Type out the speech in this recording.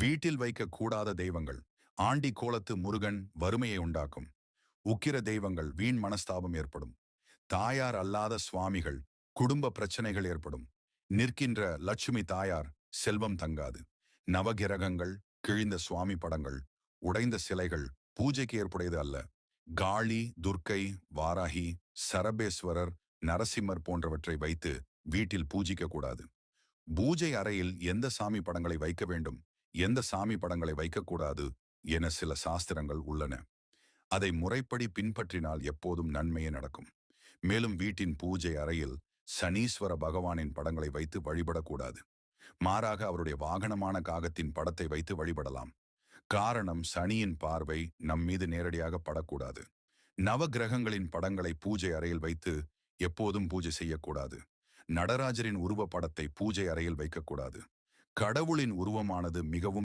வீட்டில் வைக்கக்கூடாத தெய்வங்கள். ஆண்டி கோலத்து முருகன் வறுமையை உண்டாக்கும். உக்கிர தெய்வங்கள் வீண் மனஸ்தாபம் ஏற்படும். தாயார் அல்லாத சுவாமிகள் குடும்ப பிரச்சனைகள் ஏற்படும். நிற்கின்ற லட்சுமி தாயார் செல்வம் தங்காது. நவகிரகங்கள், கிழிந்த சுவாமி படங்கள், உடைந்த சிலைகள் பூஜைக்கு ஏற்புடையது அல்ல. காளி, துர்க்கை, வாராகி, சரபேஸ்வரர், நரசிம்மர் போன்றவற்றை வைத்து வீட்டில் பூஜிக்க கூடாது. பூஜை அறையில் எந்த சாமி படங்களை வைக்க வேண்டும், எந்த சாமி படங்களை வைக்கக்கூடாது என சில சாஸ்திரங்கள் உள்ளன. அதை முறைப்படி பின்பற்றினால் எப்போதும் நன்மையே நடக்கும். மேலும் வீட்டின் பூஜை அறையில் சனீஸ்வர பகவானின் படங்களை வைத்து வழிபடக்கூடாது. மாறாக அவருடைய வாகனமான காகத்தின் படத்தை வைத்து வழிபடலாம். காரணம், சனியின் பார்வை நம் மீது நேரடியாக படக்கூடாது. நவ கிரகங்களின் படங்களை பூஜை அறையில் வைத்து எப்போதும் பூஜை செய்யக்கூடாது. நடராஜரின் உருவ படத்தை பூஜை அறையில் வைக்கக்கூடாது. கடவுளின் உருவமானது மிகவும்